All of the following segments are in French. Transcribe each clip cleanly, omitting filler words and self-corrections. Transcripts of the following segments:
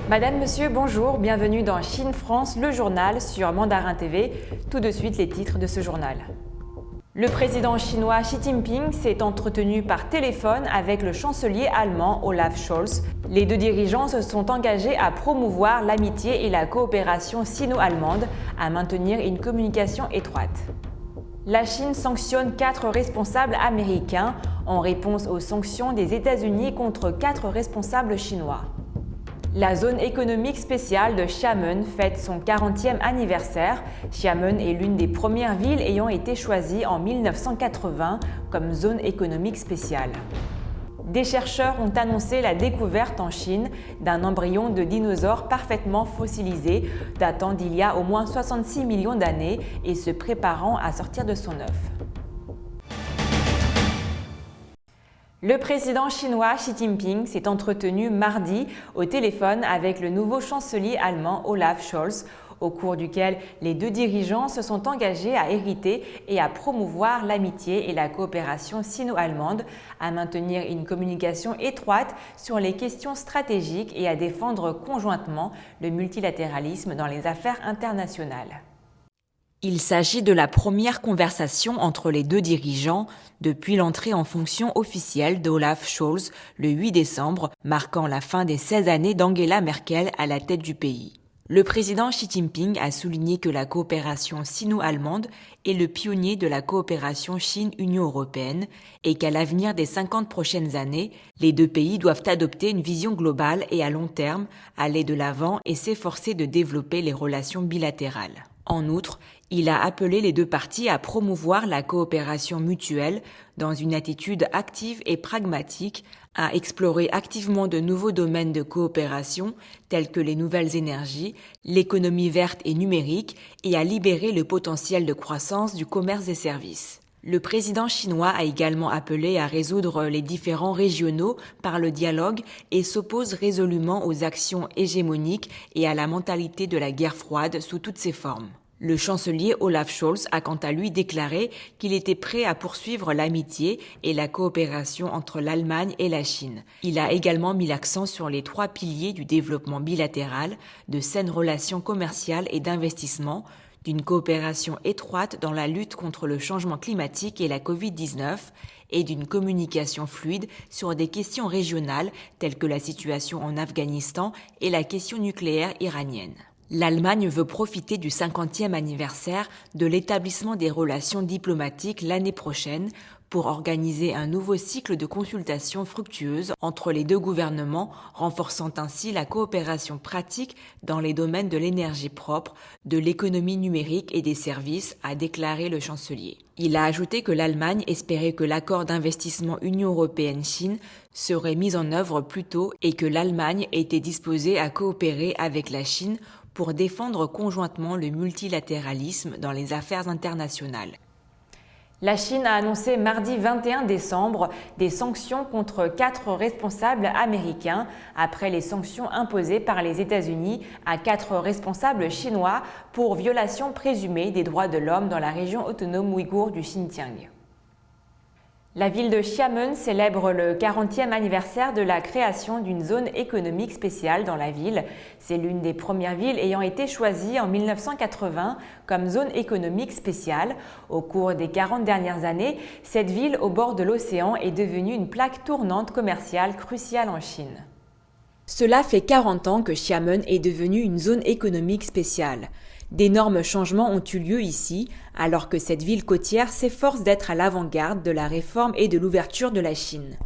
Madame, Monsieur, bonjour, bienvenue dans Chine France, le journal sur Mandarin TV. Tout de suite les titres de ce journal. Le président chinois Xi Jinping s'est entretenu par téléphone avec le chancelier allemand Olaf Scholz. Les deux dirigeants se sont engagés à promouvoir l'amitié et la coopération sino-allemande, à maintenir une communication étroite. La Chine sanctionne 4 responsables américains en réponse aux sanctions des États-Unis contre 4 responsables chinois. La zone économique spéciale de Xiamen fête son 40e anniversaire. Xiamen est l'une des premières villes ayant été choisies en 1980 comme zone économique spéciale. Des chercheurs ont annoncé la découverte en Chine d'un embryon de dinosaure parfaitement fossilisé, datant d'il y a au moins 66 millions d'années et se préparant à sortir de son œuf. Le président chinois Xi Jinping s'est entretenu mardi au téléphone avec le nouveau chancelier allemand Olaf Scholz, au cours duquel les deux dirigeants se sont engagés à hériter et à promouvoir l'amitié et la coopération sino-allemande, à maintenir une communication étroite sur les questions stratégiques et à défendre conjointement le multilatéralisme dans les affaires internationales. Il s'agit de la première conversation entre les deux dirigeants depuis l'entrée en fonction officielle d'Olaf Scholz le 8 décembre, marquant la fin des 16 années d'Angela Merkel à la tête du pays. Le président Xi Jinping a souligné que la coopération sino-allemande est le pionnier de la coopération Chine-Union européenne et qu'à l'avenir des 50 prochaines années, les deux pays doivent adopter une vision globale et à long terme, aller de l'avant et s'efforcer de développer les relations bilatérales. En outre, il a appelé les deux parties à promouvoir la coopération mutuelle dans une attitude active et pragmatique, à explorer activement de nouveaux domaines de coopération tels que les nouvelles énergies, l'économie verte et numérique et à libérer le potentiel de croissance du commerce des services. Le président chinois a également appelé à résoudre les différends régionaux par le dialogue et s'oppose résolument aux actions hégémoniques et à la mentalité de la guerre froide sous toutes ses formes. Le chancelier Olaf Scholz a quant à lui déclaré qu'il était prêt à poursuivre l'amitié et la coopération entre l'Allemagne et la Chine. Il a également mis l'accent sur les 3 piliers du développement bilatéral, de saines relations commerciales et d'investissement, d'une coopération étroite dans la lutte contre le changement climatique et la Covid-19 et d'une communication fluide sur des questions régionales telles que la situation en Afghanistan et la question nucléaire iranienne. L'Allemagne veut profiter du 50e anniversaire de l'établissement des relations diplomatiques l'année prochaine pour organiser un nouveau cycle de consultations fructueuses entre les deux gouvernements, renforçant ainsi la coopération pratique dans les domaines de l'énergie propre, de l'économie numérique et des services, a déclaré le chancelier. Il a ajouté que l'Allemagne espérait que l'accord d'investissement Union européenne-Chine serait mis en œuvre plus tôt et que l'Allemagne était disposée à coopérer avec la Chine pour défendre conjointement le multilatéralisme dans les affaires internationales. La Chine a annoncé mardi 21 décembre des sanctions contre 4 responsables américains après les sanctions imposées par les États-Unis à 4 responsables chinois pour violation présumée des droits de l'homme dans la région autonome ouïghour du Xinjiang. La ville de Xiamen célèbre le 40e anniversaire de la création d'une zone économique spéciale dans la ville. C'est l'une des premières villes ayant été choisie en 1980 comme zone économique spéciale. Au cours des 40 dernières années, cette ville au bord de l'océan est devenue une plaque tournante commerciale cruciale en Chine. Cela fait 40 ans que Xiamen est devenue une zone économique spéciale. D'énormes changements ont eu lieu ici, alors que cette ville côtière s'efforce d'être à l'avant-garde de la réforme et de l'ouverture de la Chine.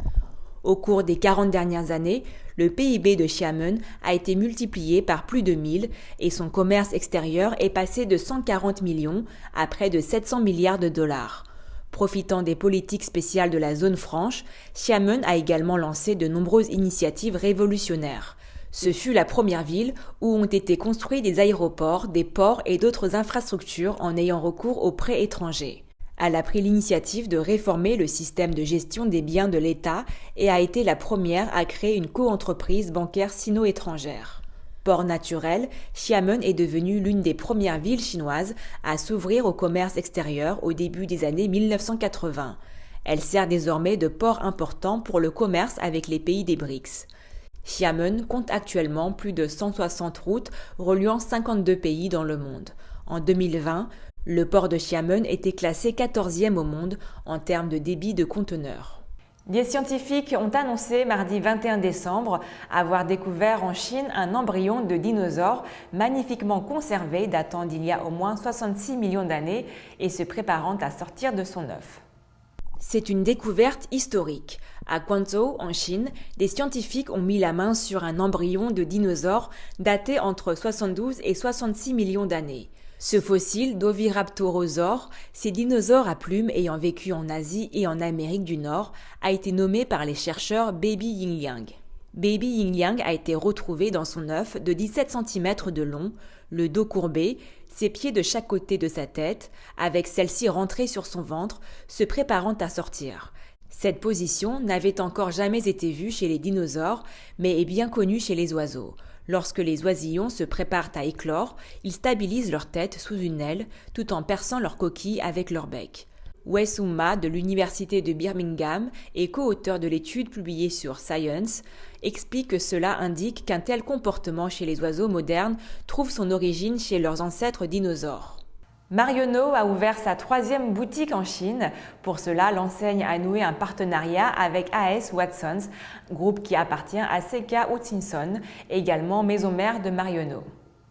Au cours des 40 dernières années, le PIB de Xiamen a été multiplié par plus de 1000 et son commerce extérieur est passé de 140 millions à près de 700 milliards de dollars. Profitant des politiques spéciales de la zone franche, Xiamen a également lancé de nombreuses initiatives révolutionnaires. Ce fut la première ville où ont été construits des aéroports, des ports et d'autres infrastructures en ayant recours aux prêts étrangers. Elle a pris l'initiative de réformer le système de gestion des biens de l'État et a été la première à créer une coentreprise bancaire sino-étrangère. Port naturel, Xiamen est devenue l'une des premières villes chinoises à s'ouvrir au commerce extérieur au début des années 1980. Elle sert désormais de port important pour le commerce avec les pays des BRICS. Xiamen compte actuellement plus de 160 routes reliant 52 pays dans le monde. En 2020, le port de Xiamen était classé 14e au monde en termes de débit de conteneurs. Des scientifiques ont annoncé mardi 21 décembre avoir découvert en Chine un embryon de dinosaure magnifiquement conservé datant d'il y a au moins 66 millions d'années et se préparant à sortir de son œuf. C'est une découverte historique. À Guangzhou, en Chine, des scientifiques ont mis la main sur un embryon de dinosaure daté entre 72 et 66 millions d'années. Ce fossile d'Oviraptorosaure, ces dinosaures à plumes ayant vécu en Asie et en Amérique du Nord, a été nommé par les chercheurs Baby Yingliang. Baby Yingliang a été retrouvé dans son œuf de 17 cm de long, le dos courbé, ses pieds de chaque côté de sa tête, avec celle-ci rentrée sur son ventre, se préparant à sortir. Cette position n'avait encore jamais été vue chez les dinosaures, mais est bien connue chez les oiseaux. Lorsque les oisillons se préparent à éclore, ils stabilisent leur tête sous une aile tout en perçant leur coquille avec leur bec. Wes Ma de l'Université de Birmingham et co-auteur de l'étude publiée sur Science explique que cela indique qu'un tel comportement chez les oiseaux modernes trouve son origine chez leurs ancêtres dinosaures. Marionneau a ouvert sa 3e boutique en Chine. Pour cela, l'enseigne a noué un partenariat avec A.S. Watson's, groupe qui appartient à C.K. Hutchinson, également maison mère de Marionneau.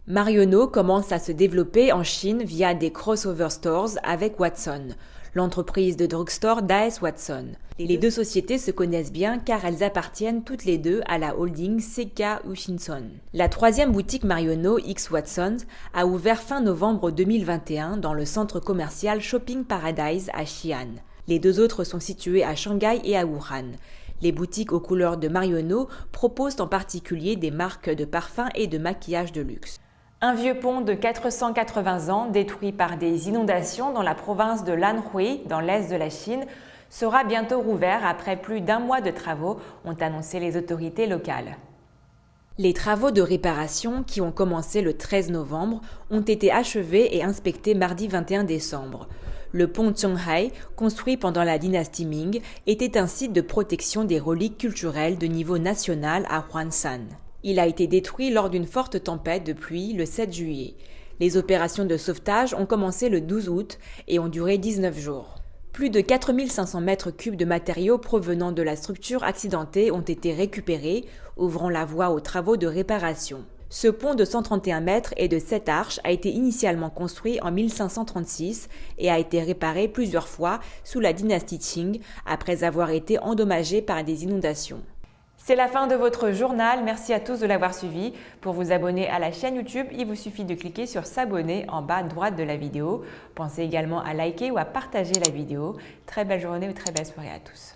Marionneau commence à se développer en Chine via des crossover stores avec Watson, l'entreprise de drugstore d'A.S. Watson. Les deux sociétés se connaissent bien car elles appartiennent toutes les deux à la holding C.K. Hutchinson. La 3e boutique Marionneau X Watson a ouvert fin novembre 2021 dans le centre commercial Shopping Paradise à Xi'an. Les deux autres sont situées à Shanghai et à Wuhan. Les boutiques aux couleurs de Marionneau proposent en particulier des marques de parfums et de maquillage de luxe. Un vieux pont de 480 ans, détruit par des inondations dans la province de Lanhui, dans l'est de la Chine, sera bientôt rouvert après plus d'1 mois de travaux, ont annoncé les autorités locales. Les travaux de réparation, qui ont commencé le 13 novembre, ont été achevés et inspectés mardi 21 décembre. Le pont Zhonghai, construit pendant la dynastie Ming, était un site de protection des reliques culturelles de niveau national à Huanshan. Il a été détruit lors d'une forte tempête de pluie le 7 juillet. Les opérations de sauvetage ont commencé le 12 août et ont duré 19 jours. Plus de 4500 mètres cubes de matériaux provenant de la structure accidentée ont été récupérés, ouvrant la voie aux travaux de réparation. Ce pont de 131 mètres et de 7 arches a été initialement construit en 1536 et a été réparé plusieurs fois sous la dynastie Qing après avoir été endommagé par des inondations. C'est la fin de votre journal, merci à tous de l'avoir suivi. Pour vous abonner à la chaîne YouTube, il vous suffit de cliquer sur s'abonner en bas à droite de la vidéo. Pensez également à liker ou à partager la vidéo. Très belle journée ou très belle soirée à tous.